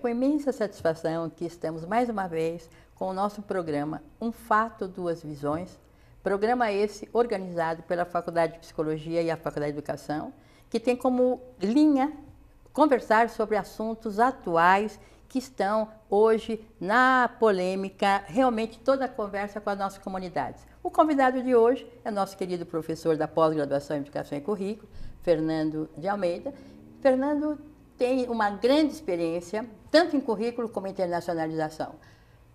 com imensa satisfação que estamos mais uma vez com o nosso programa Um Fato, Duas Visões, programa esse organizado pela Faculdade de Psicologia e a Faculdade de Educação, que tem como linha conversar sobre assuntos atuais que estão hoje na polêmica, realmente toda a conversa com as nossas comunidades. O convidado de hoje é nosso querido professor da pós-graduação em Educação e Currículo, Fernando de Almeida. Fernando tem uma grande experiência, tanto em currículo como em internacionalização,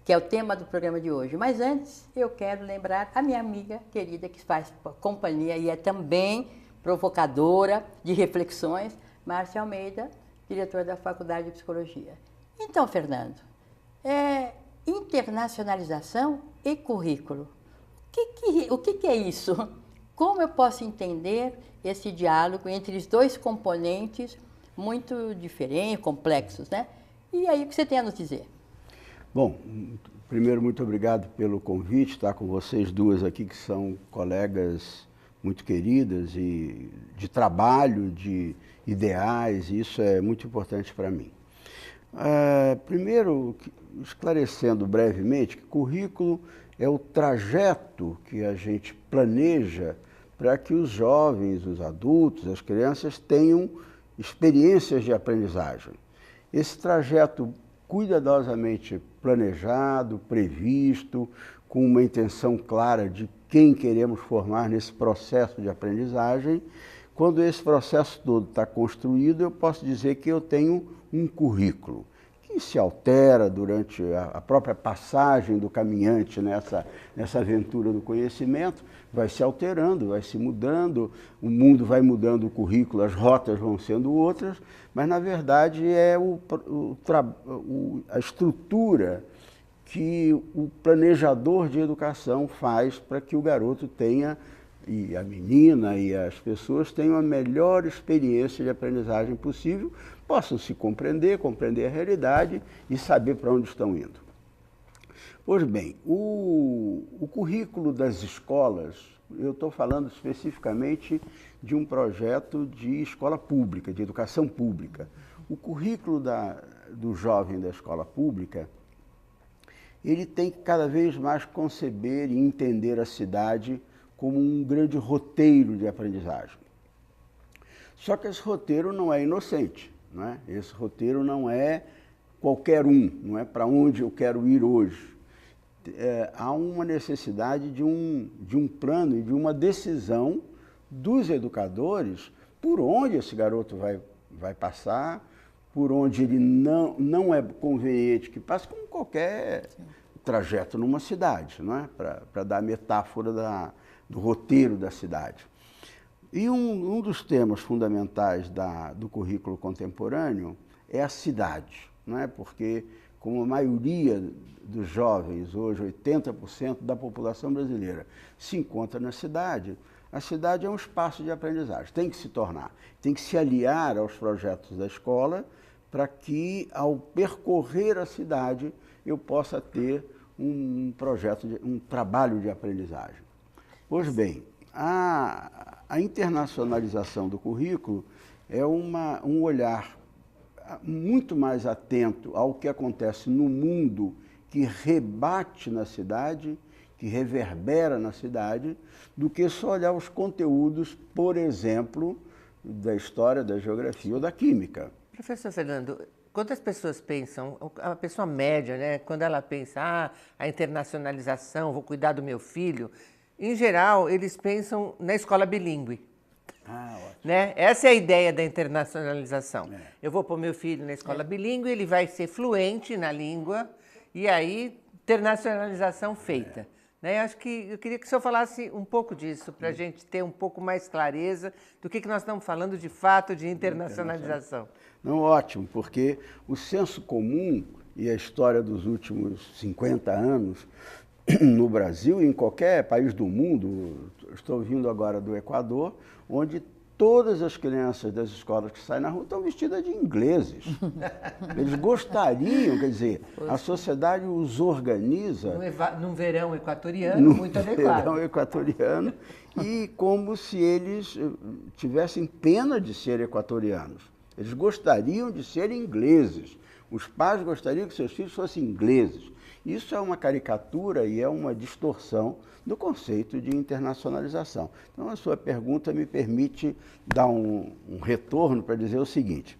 que é o tema do programa de hoje. Mas antes, eu quero lembrar a minha amiga querida, que faz companhia e é também provocadora de reflexões, Márcia Almeida, diretora da Faculdade de Psicologia. Então, Fernando, internacionalização e currículo. O que é isso? Como eu posso entender esse diálogo entre os dois componentes muito diferentes, complexos, né? E aí, o que você tem a nos dizer? Bom, primeiro, muito obrigado pelo convite, estar com vocês duas aqui, que são colegas muito queridas e de trabalho, de ideais, e isso é muito importante para mim. Primeiro, esclarecendo brevemente que currículo é o trajeto que a gente planeja para que os jovens, os adultos, as crianças tenham experiências de aprendizagem. Esse trajeto cuidadosamente planejado, previsto, com uma intenção clara de quem queremos formar nesse processo de aprendizagem. Quando esse processo todo está construído, eu posso dizer que eu tenho um currículo que se altera durante a própria passagem do caminhante nessa aventura do conhecimento, vai se alterando, vai se mudando, o mundo vai mudando o currículo, as rotas vão sendo outras, mas na verdade é a estrutura que o planejador de educação faz para que o garoto tenha, e a menina e as pessoas tenham a melhor experiência de aprendizagem possível, possam se compreender a realidade e saber para onde estão indo. Pois bem, o currículo das escolas, eu estou falando especificamente de um projeto de escola pública, de educação pública. O currículo do jovem da escola pública, ele tem que cada vez mais conceber e entender a cidade como um grande roteiro de aprendizagem. Só que esse roteiro não é inocente, não é? Esse roteiro não é qualquer um, não é para onde eu quero ir hoje. Há uma necessidade de um plano e de uma decisão dos educadores por onde esse garoto vai passar, por onde ele não é conveniente que passe, como qualquer trajeto numa cidade, não é? Para dar a metáfora do roteiro da cidade. E um dos temas fundamentais do currículo contemporâneo é a cidade, não é? Porque, como a maioria dos jovens, hoje 80% da população brasileira, se encontra na cidade, a cidade é um espaço de aprendizagem, tem que se tornar, tem que se aliar aos projetos da escola para que, ao percorrer a cidade, eu possa ter um trabalho de aprendizagem. Pois bem, a internacionalização do currículo é um olhar muito mais atento ao que acontece no mundo, que rebate na cidade, que reverbera na cidade, do que só olhar os conteúdos, por exemplo, da história, da geografia ou da química. Professor Fernando, quantas pessoas pensam, a pessoa média, né, quando ela pensa, a internacionalização, vou cuidar do meu filho, em geral, eles pensam na escola bilíngue. Ótimo. Né? Essa é a ideia da internacionalização. É. Eu vou pôr meu filho na escola bilíngue, ele vai ser fluente na língua, e aí, internacionalização feita. Né? Acho que eu queria que o senhor falasse um pouco disso, para a gente ter um pouco mais clareza do que nós estamos falando de fato de internacionalização. Não, ótimo, porque o senso comum e a história dos últimos 50 anos no Brasil e em qualquer país do mundo, estou vindo agora do Equador, onde todas as crianças das escolas que saem na rua estão vestidas de ingleses. Eles gostariam, quer dizer, a sociedade os organiza... Num verão equatoriano, muito adequado. Num verão equatoriano, e como se eles tivessem pena de ser equatorianos. Eles gostariam de ser ingleses, Os pais gostariam que seus filhos fossem ingleses. Isso é uma caricatura e é uma distorção do conceito de internacionalização. Então, a sua pergunta me permite dar um retorno para dizer o seguinte: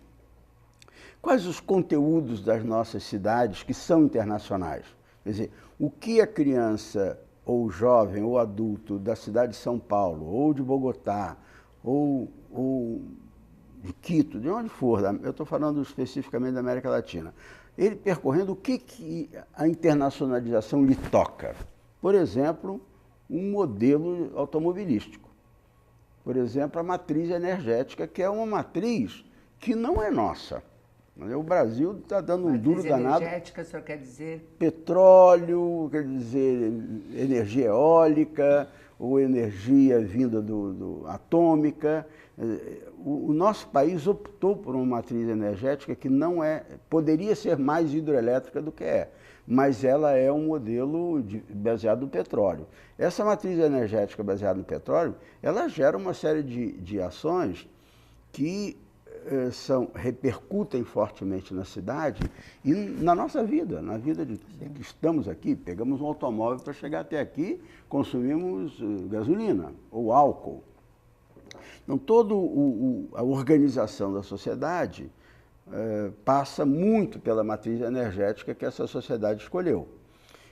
quais os conteúdos das nossas cidades que são internacionais? Quer dizer, o que a criança, ou jovem, ou adulto da cidade de São Paulo, ou de Bogotá, ou de Quito, de onde for, eu estou falando especificamente da América Latina, ele percorrendo o que a internacionalização lhe toca. Por exemplo, um modelo automobilístico. Por exemplo, a matriz energética, que é uma matriz que não é nossa. O Brasil está dando um duro danado. Energética, o senhor quer dizer? Petróleo, quer dizer, energia eólica, ou energia vinda atômica. O nosso país optou por uma matriz energética que não é, poderia ser mais hidroelétrica do que é, mas ela é um modelo baseado no petróleo. Essa matriz energética baseada no petróleo, ela gera uma série de ações que repercutem fortemente na cidade e na nossa vida, na vida de que estamos aqui. Pegamos um automóvel para chegar até aqui, consumimos gasolina ou álcool. Então, toda a organização da sociedade passa muito pela matriz energética que essa sociedade escolheu.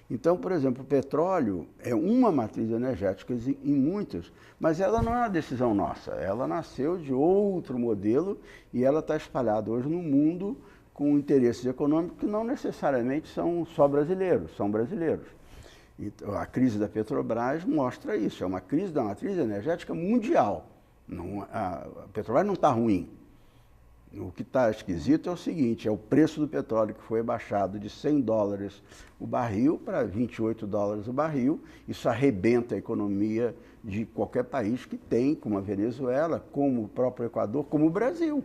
Então, por exemplo, o petróleo é uma matriz energética em muitas, mas ela não é uma decisão nossa. Ela nasceu de outro modelo e ela está espalhada hoje no mundo com interesses econômicos que não necessariamente são só brasileiros, são brasileiros. Então, a crise da Petrobras mostra isso, é uma crise da matriz energética mundial. A Petrobras não está ruim. O que está esquisito é o seguinte, é o preço do petróleo que foi abaixado de $100 o barril para $28 o barril. Isso arrebenta a economia de qualquer país que tem, como a Venezuela, como o próprio Equador, como o Brasil,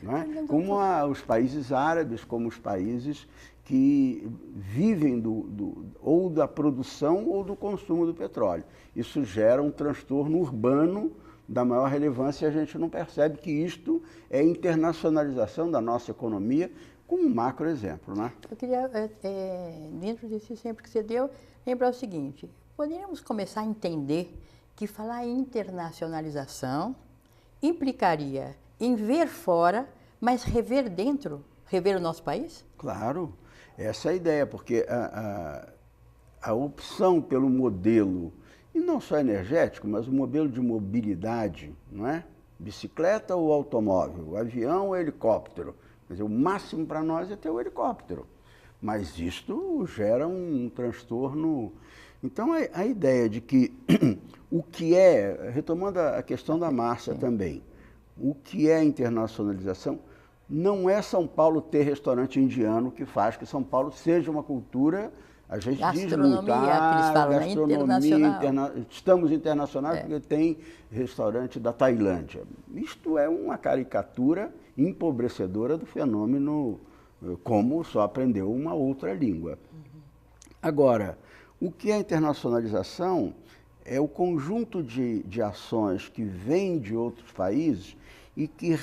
não é? Como os países árabes, como os países que vivem ou da produção ou do consumo do petróleo. Isso gera um transtorno urbano da maior relevância, e a gente não percebe que isto é internacionalização da nossa economia, com um macro exemplo, né? Eu queria, dentro desse exemplo que você deu, lembrar o seguinte: poderíamos começar a entender que falar em internacionalização implicaria em ver fora, mas rever dentro, rever o nosso país? Claro, essa é a ideia, porque a opção pelo modelo, e não só energético, mas o modelo de mobilidade, não é? Bicicleta ou automóvel, o avião ou helicóptero. Quer dizer, o máximo para nós é ter o helicóptero. Mas isto gera um transtorno. Então, a ideia de que o que é, retomando a questão da Márcia também, o que é internacionalização, não é São Paulo ter restaurante indiano que faz que São Paulo seja uma cultura. A gente gastronomia, diz muito, que eles falam, internacional. Estamos internacionais porque tem restaurante da Tailândia. Isto é uma caricatura empobrecedora do fenômeno, como só aprendeu uma outra língua. Agora, o que é internacionalização é o conjunto de ações que vêm de outros países e que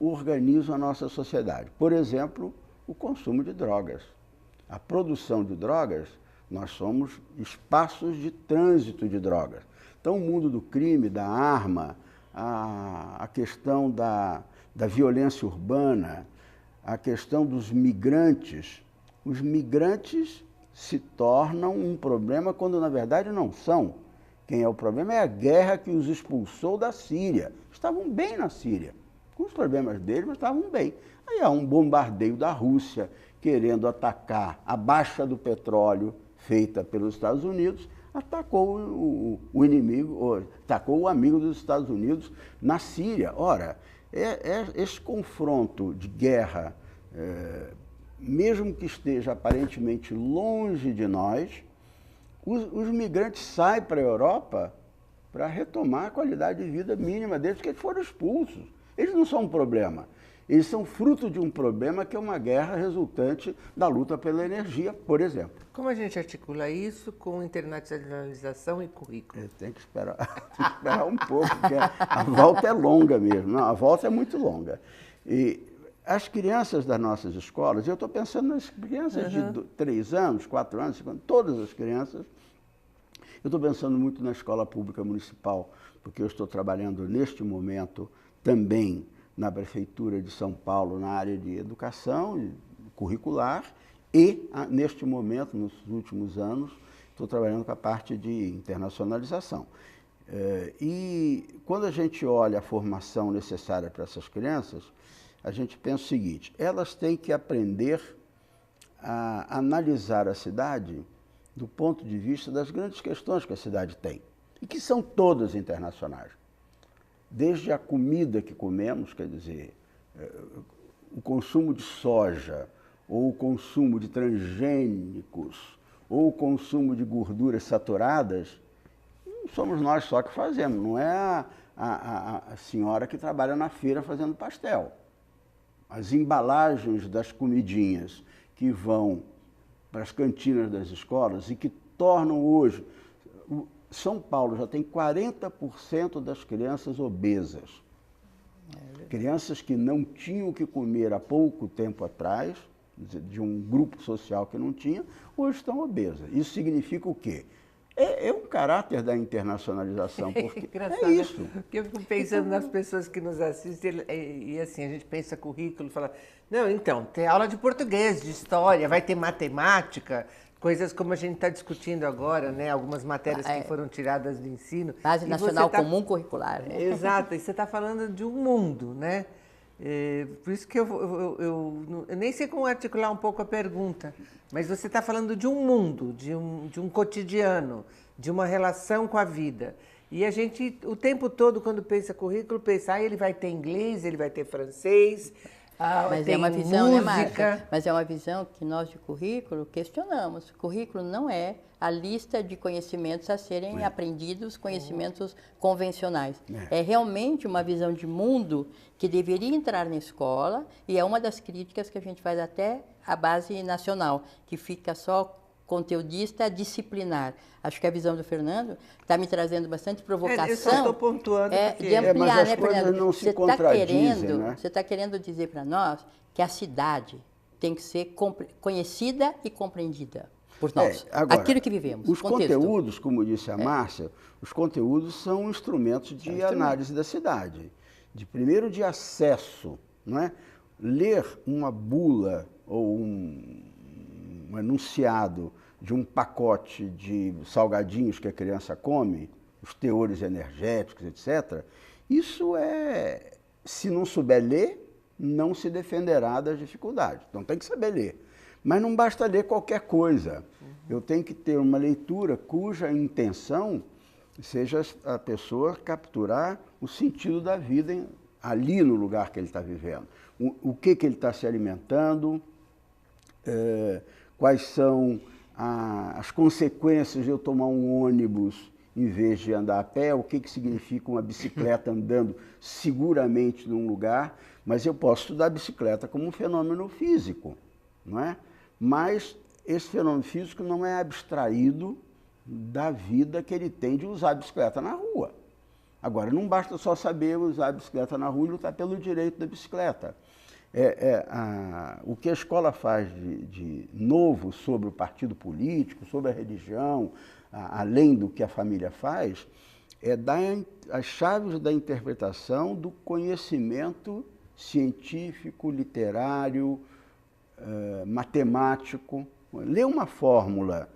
reorganizam a nossa sociedade. Por exemplo, o consumo de drogas. A produção de drogas, nós somos espaços de trânsito de drogas. Então, o mundo do crime, da arma, a questão da violência urbana, a questão dos migrantes. Os migrantes se tornam um problema quando, na verdade, não são. Quem é o problema é a guerra que os expulsou da Síria. Estavam bem na Síria, com os problemas deles, mas estavam bem. Aí há um bombardeio da Rússia, querendo atacar a baixa do petróleo feita pelos Estados Unidos, atacou o inimigo, atacou o amigo dos Estados Unidos na Síria. Ora, esse confronto de guerra, mesmo que esteja aparentemente longe de nós, os migrantes saem para a Europa para retomar a qualidade de vida mínima deles, porque eles foram expulsos. Eles não são um problema. Eles são fruto de um problema que é uma guerra resultante da luta pela energia, por exemplo. Como a gente articula isso com internacionalização e currículo? Tem que esperar um pouco, porque a volta é longa mesmo. Não, a volta é muito longa. E as crianças das nossas escolas, eu estou pensando nas crianças de 3 anos, 4 anos, 5 anos, todas as crianças. Eu estou pensando muito na escola pública municipal, porque eu estou trabalhando neste momento também na Prefeitura de São Paulo, na área de educação curricular, e neste momento, nos últimos anos, estou trabalhando com a parte de internacionalização. E quando a gente olha a formação necessária para essas crianças, a gente pensa o seguinte: elas têm que aprender a analisar a cidade do ponto de vista das grandes questões que a cidade tem, e que são todas internacionais. Desde a comida que comemos, quer dizer, o consumo de soja, ou o consumo de transgênicos, ou o consumo de gorduras saturadas, não somos nós só que fazemos, não é a senhora que trabalha na feira fazendo pastel. As embalagens das comidinhas que vão para as cantinas das escolas e que tornam hoje... São Paulo já tem 40% das crianças obesas. Crianças que não tinham o que comer há pouco tempo atrás, de um grupo social que não tinha, hoje estão obesas. Isso significa o quê? É um caráter da internacionalização, porque é isso. Porque eu fico pensando nas pessoas que nos assistem e assim, a gente pensa currículo, fala, não, então, tem aula de português, de história, vai ter matemática, coisas como a gente está discutindo agora, né? Algumas matérias que foram tiradas do ensino. Base Nacional Comum Curricular. Né? Exato, e você está falando de um mundo, né? Por isso que eu nem sei como articular um pouco a pergunta, mas você está falando de um mundo, de um cotidiano, de uma relação com a vida. E a gente, o tempo todo, quando pensa currículo, pensa, ele vai ter inglês, ele vai ter francês, mas tem é uma visão, música. né, Márcia? Mas é uma visão que nós de currículo questionamos. Currículo não é a lista de conhecimentos a serem aprendidos, conhecimentos convencionais. É realmente uma visão de mundo que deveria entrar na escola, e é uma das críticas que a gente faz até à base nacional, que fica só conteudista disciplinar. Acho que a visão do Fernando está me trazendo bastante provocação. Eu só estou pontuando de ampliar, mas as coisas não se contradizem, né? Você está querendo dizer para nós que a cidade tem que ser conhecida e compreendida por nós. Agora, aquilo que vivemos. Os conteúdos, como disse a Márcia, os conteúdos são instrumentos de análise da cidade. Primeiro de acesso, não é? Ler uma bula ou um enunciado de um pacote de salgadinhos que a criança come, os teores energéticos, etc., isso se não souber ler, não se defenderá das dificuldades. Então tem que saber ler. Mas não basta ler qualquer coisa. Eu tenho que ter uma leitura cuja intenção seja a pessoa capturar o sentido da vida ali no lugar que ele está vivendo. O que ele está se alimentando, quais são as consequências de eu tomar um ônibus em vez de andar a pé, o que significa uma bicicleta andando seguramente num lugar, mas eu posso estudar a bicicleta como um fenômeno físico, não é? Mas esse fenômeno físico não é abstraído da vida que ele tem de usar a bicicleta na rua. Agora, não basta só saber usar a bicicleta na rua e lutar pelo direito da bicicleta. O que a escola faz de novo sobre o partido político, sobre a religião, além do que a família faz, é dar as chaves da interpretação do conhecimento científico, literário, matemático. Ler uma fórmula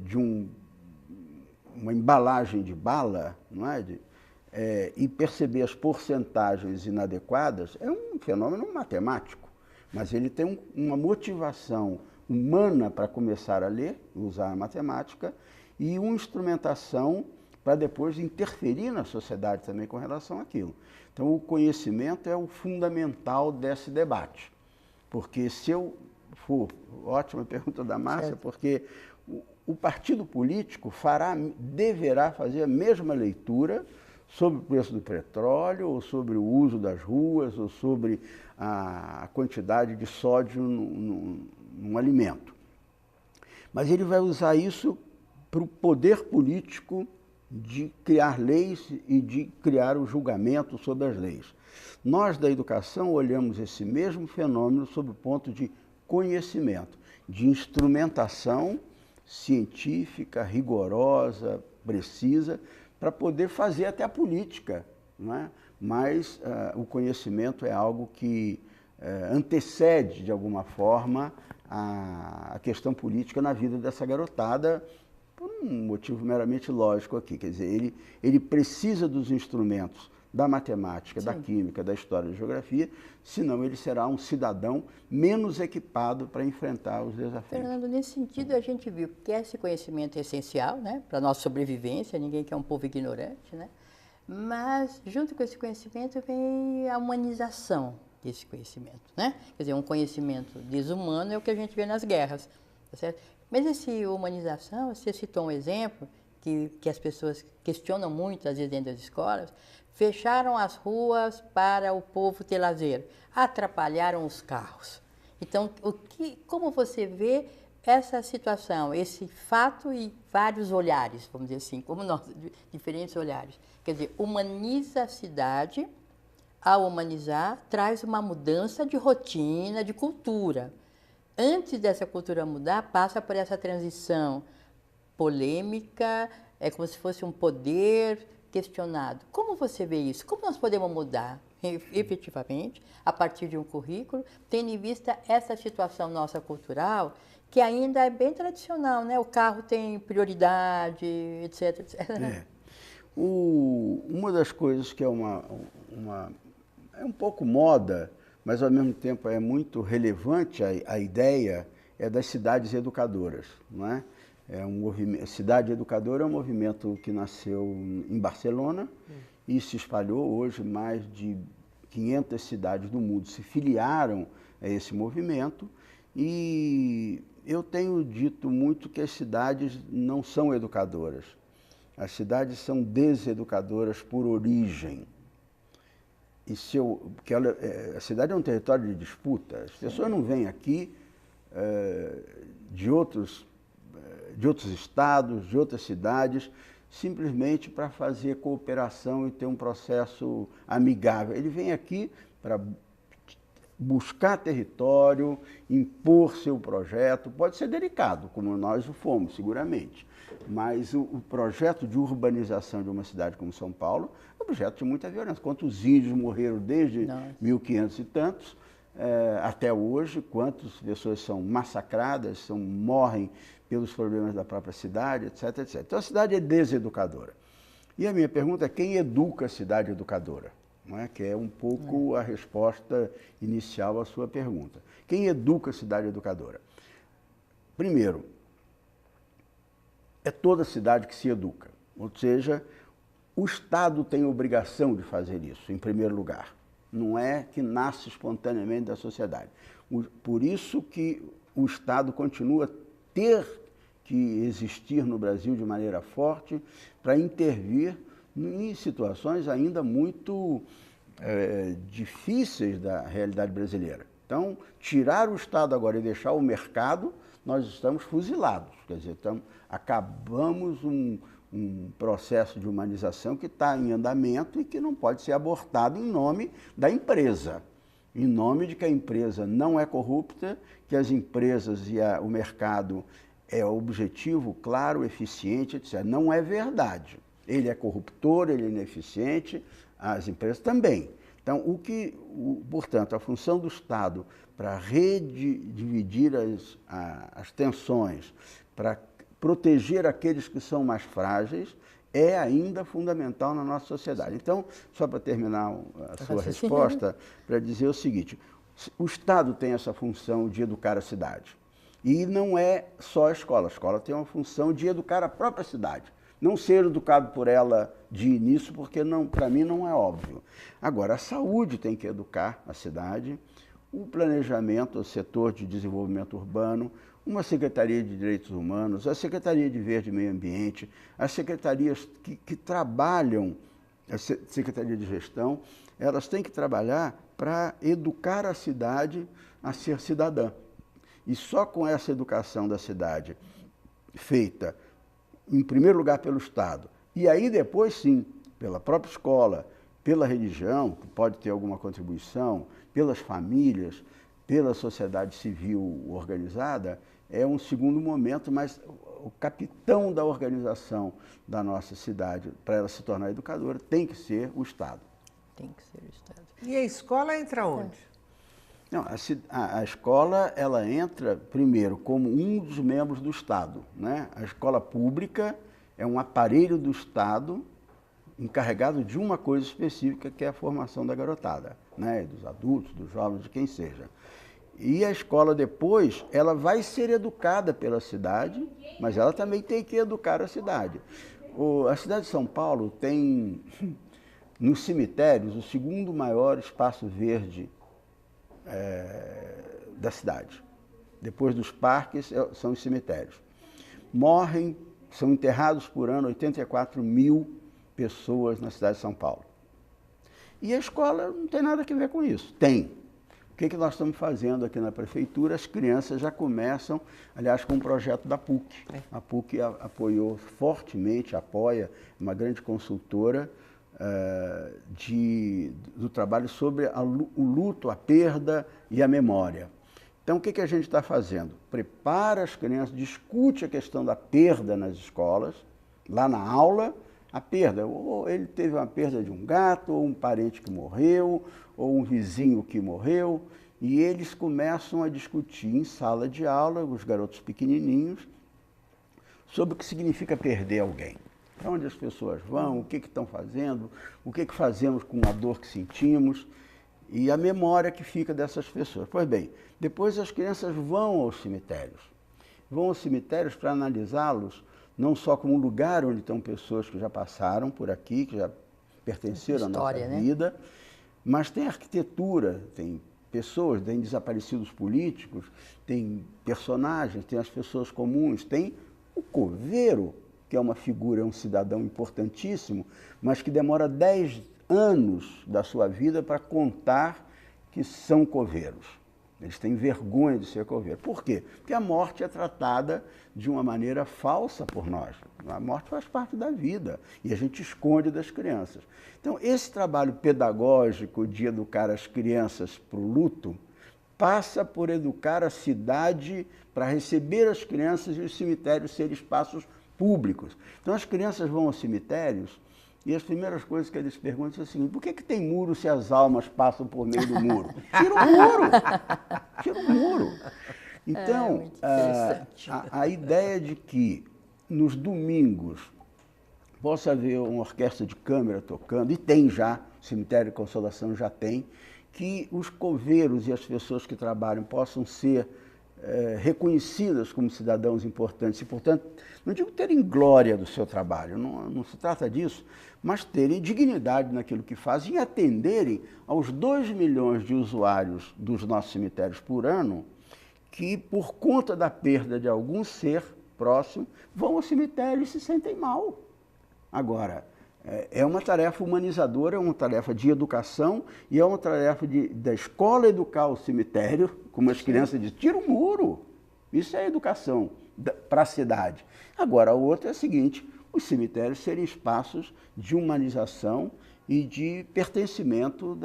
de uma embalagem de bala, não é? E perceber as porcentagens inadequadas é um fenômeno matemático, mas ele tem uma motivação humana para começar a ler, usar a matemática, e uma instrumentação para depois interferir na sociedade também com relação àquilo. Então, o conhecimento é o fundamental desse debate, porque se eu for... Ótima pergunta da Márcia, porque o partido político deverá fazer a mesma leitura sobre o preço do petróleo, ou sobre o uso das ruas, ou sobre a quantidade de sódio num alimento. Mas ele vai usar isso para o poder político de criar leis e de criar o julgamento sobre as leis. Nós, da educação, olhamos esse mesmo fenômeno sob o ponto de conhecimento, de instrumentação científica, rigorosa, precisa, para poder fazer até a política, não é? Mas o conhecimento é algo que antecede, de alguma forma, a questão política na vida dessa garotada, por um motivo meramente lógico aqui. Quer dizer, ele precisa dos instrumentos da matemática, da química, da história e da geografia, senão ele será um cidadão menos equipado para enfrentar os desafios. Fernando, nesse sentido, a gente viu que esse conhecimento é essencial, né, para a nossa sobrevivência, ninguém quer um povo ignorante, né? Mas, junto com esse conhecimento, vem a humanização desse conhecimento, né? Quer dizer, um conhecimento desumano é o que a gente vê nas guerras, tá certo? Mas essa humanização, você citou um exemplo que as pessoas questionam muito, às vezes, dentro das escolas, fecharam as ruas para o povo ter lazer, atrapalharam os carros. Então, como você vê essa situação, esse fato e vários olhares, vamos dizer assim, como nós, diferentes olhares. Quer dizer, humaniza a cidade, ao humanizar, traz uma mudança de rotina, de cultura. Antes dessa cultura mudar, passa por essa transição polêmica, é como se fosse um poder questionado. Como você vê isso? Como nós podemos mudar efetivamente, a partir de um currículo, tendo em vista essa situação nossa cultural, que ainda é bem tradicional, né? O carro tem prioridade, etc, etc. Uma das coisas que é é um pouco moda, mas ao mesmo tempo é muito relevante a ideia, é das cidades educadoras, não é? Cidade Educadora é um movimento que nasceu em Barcelona e se espalhou. Hoje, mais de 500 cidades do mundo se filiaram a esse movimento, e eu tenho dito muito que as cidades não são educadoras. As cidades são deseducadoras por origem. A cidade é um território de disputa. As pessoas não vêm aqui de outros estados, de outras cidades, simplesmente para fazer cooperação e ter um processo amigável. Ele vem aqui para buscar território, impor seu projeto. Pode ser delicado, como nós o fomos, seguramente. Mas o projeto de urbanização de uma cidade como São Paulo é um projeto de muita violência. Quantos índios morreram desde 1500 e tantos até hoje, quantas pessoas são massacradas, morrem pelos problemas da própria cidade, etc, etc. Então a cidade é deseducadora. E a minha pergunta é: quem educa a cidade educadora? Não é? Que é um pouco a resposta inicial à sua pergunta. Quem educa a cidade educadora? Primeiro, é toda cidade que se educa. Ou seja, o Estado tem obrigação de fazer isso, em primeiro lugar. Não é que nasce espontaneamente da sociedade. Por isso que o Estado continua a ter que existir no Brasil de maneira forte para intervir em situações ainda muito difíceis da realidade brasileira. Então, tirar o Estado agora e deixar o mercado, nós estamos fuzilados. Quer dizer, acabamos um processo de humanização que está em andamento e que não pode ser abortado em nome da empresa, em nome de que a empresa não é corrupta, que as empresas e o mercado é objetivo, claro, eficiente, etc. Não é verdade. Ele é corruptor, ele é ineficiente, as empresas também. Então, portanto, a função do Estado para redividir as tensões, para proteger aqueles que são mais frágeis, é ainda fundamental na nossa sociedade. Então, só para terminar a sua resposta, para dizer o seguinte: o Estado tem essa função de educar a cidade. E não é só a escola tem uma função de educar a própria cidade. Não ser educado por ela de início, porque para mim não é óbvio. Agora, a saúde tem que educar a cidade, o planejamento, o setor de desenvolvimento urbano, uma Secretaria de Direitos Humanos, a Secretaria de Verde e Meio Ambiente, as secretarias que trabalham, a Secretaria de Gestão, elas têm que trabalhar para educar a cidade a ser cidadã. E só com essa educação da cidade feita, em primeiro lugar, pelo Estado E aí depois, sim, pela própria escola, pela religião, que pode ter alguma contribuição, pelas famílias, pela sociedade civil organizada, é um segundo momento, mas o capitão da organização da nossa cidade, para ela se tornar educadora, tem que ser o Estado. Tem que ser o Estado. E a escola entra onde? Não, a escola, ela entra, primeiro, como um dos membros do Estado, né? A escola pública é um aparelho do Estado encarregado de uma coisa específica, que é a formação da garotada, né? Dos adultos, dos jovens, de quem seja. E a escola depois, ela vai ser educada pela cidade, mas ela também tem que educar a cidade. A cidade de São Paulo tem, nos cemitérios, o segundo maior espaço verde da cidade. Depois dos parques, são os cemitérios. São enterrados por ano 84 mil pessoas na cidade de São Paulo. E a escola não tem nada a ver com isso. Tem. O que nós estamos fazendo aqui na prefeitura? As crianças já começam, aliás, com um projeto da PUC. A PUC apoiou fortemente, apoia, uma grande consultora do trabalho sobre o luto, a perda e a memória. Então, o que a gente está fazendo? Prepara as crianças, discute a questão da perda nas escolas, lá na aula, a perda. Ou ele teve uma perda de um gato, ou um parente que morreu, ou um vizinho que morreu, e eles começam a discutir em sala de aula, os garotos pequenininhos, sobre o que significa perder alguém. Para onde as pessoas vão, o que estão fazendo, o que fazemos com a dor que sentimos e a memória que fica dessas pessoas. Pois bem, depois as crianças vão aos cemitérios. Vão aos cemitérios para analisá-los não só como um lugar onde estão pessoas que já passaram por aqui, que já pertenceram à nossa vida, mas tem arquitetura, tem pessoas, tem desaparecidos políticos, tem personagens, tem as pessoas comuns, tem o coveiro, que é uma figura, é um cidadão importantíssimo, mas que demora 10 anos da sua vida para contar que são coveiros. Eles têm vergonha de ser coveiro. Por quê? Porque a morte é tratada de uma maneira falsa por nós. A morte faz parte da vida e a gente esconde das crianças. Então, esse trabalho pedagógico de educar as crianças para o luto passa por educar a cidade para receber as crianças e os cemitérios serem espaços públicos. Então, as crianças vão aos cemitérios e as primeiras coisas que eles perguntam são assim: por que tem muro se as almas passam por meio do muro? Tira o muro! Tira o muro! Então, a ideia de que nos domingos possa haver uma orquestra de câmara tocando, e tem já, o Cemitério de Consolação já tem, que os coveiros e as pessoas que trabalham possam ser reconhecidas como cidadãos importantes e, portanto, não digo terem glória do seu trabalho, não se trata disso, mas terem dignidade naquilo que fazem e atenderem aos 2 milhões de usuários dos nossos cemitérios por ano que, por conta da perda de algum ser próximo, vão ao cemitério e se sentem mal. Agora, é uma tarefa humanizadora, é uma tarefa de educação e é uma tarefa da escola educar o cemitério, como as crianças dizem, tira o muro. Isso é educação para a cidade. Agora, a outra é a seguinte: os cemitérios serem espaços de humanização e de pertencimento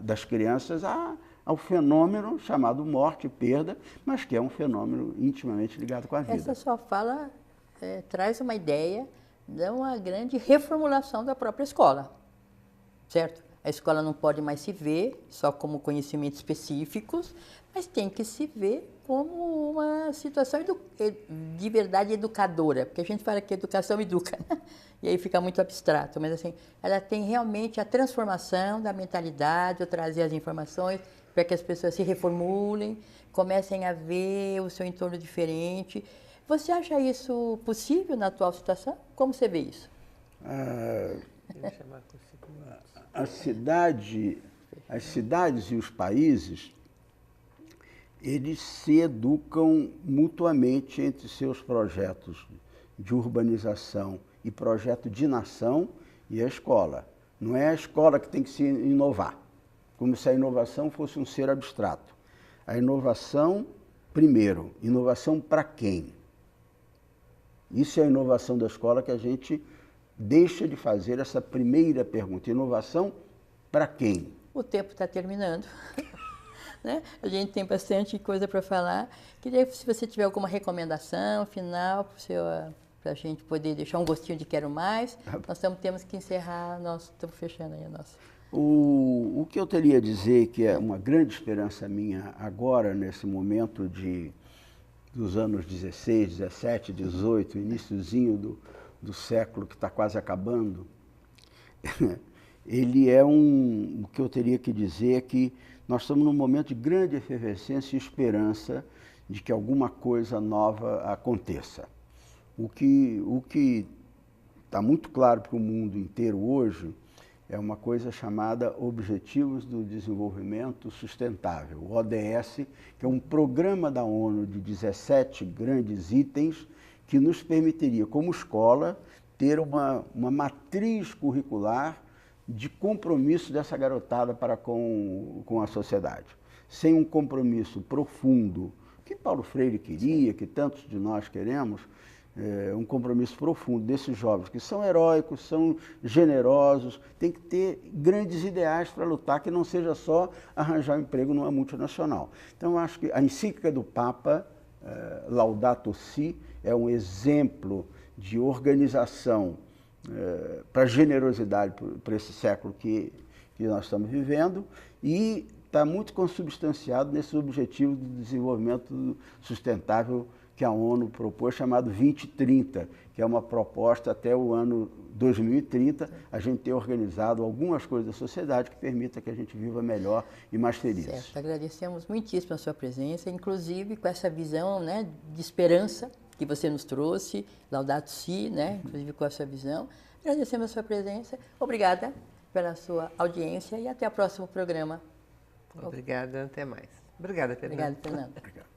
das crianças ao fenômeno chamado morte e perda, mas que é um fenômeno intimamente ligado com a vida. Essa sua fala traz uma ideia de uma grande reformulação da própria escola, certo? A escola não pode mais se ver só como conhecimentos específicos, mas tem que se ver como uma situação de verdade educadora, porque a gente fala que educação educa, né? E aí fica muito abstrato, mas assim, ela tem realmente a transformação da mentalidade, ou trazer as informações para que as pessoas se reformulem, comecem a ver o seu entorno diferente. Você acha isso possível na atual situação? Como você vê isso? As cidades e os países, eles se educam mutuamente entre seus projetos de urbanização e projeto de nação e a escola. Não é a escola que tem que se inovar, como se a inovação fosse um ser abstrato. A inovação, primeiro, inovação para quem? Isso é a inovação da escola que a gente deixa de fazer essa primeira pergunta. Inovação para quem? O tempo está terminando. Né? A gente tem bastante coisa para falar. Queria, se você tiver alguma recomendação final para a gente poder deixar um gostinho de quero mais. Nós temos que encerrar, nós estamos fechando aí a nossa. O que eu teria a dizer, que é uma grande esperança minha agora, nesse momento dos anos 16, 17, 18, iniciozinho do século que está quase acabando, ele é o que eu teria que dizer é que nós estamos num momento de grande efervescência e esperança de que alguma coisa nova aconteça. O que está muito claro para o mundo inteiro hoje é uma coisa chamada Objetivos do Desenvolvimento Sustentável, o ODS, que é um programa da ONU de 17 grandes itens que nos permitiria, como escola, ter uma matriz curricular de compromisso dessa garotada para com a sociedade. Sem um compromisso profundo, que Paulo Freire queria, que tantos de nós queremos, um compromisso profundo desses jovens que são heróicos, são generosos, tem que ter grandes ideais para lutar, que não seja só arranjar um emprego numa multinacional. Então, eu acho que a encíclica do Papa, Laudato Si, é um exemplo de organização para generosidade para esse século que nós estamos vivendo e está muito consubstanciado nesses objetivos de desenvolvimento sustentável que a ONU propôs, chamado 2030, que é uma proposta até o ano 2030, a gente ter organizado algumas coisas da sociedade que permita que a gente viva melhor e mais feliz. Certo, agradecemos muitíssimo a sua presença, inclusive com essa visão, né, de esperança que você nos trouxe, Laudato Si, né, inclusive com a sua visão. Agradecemos a sua presença, obrigada pela sua audiência e até o próximo programa. Obrigada, até mais. Obrigada, Fernanda. Obrigada, Fernanda. Obrigado.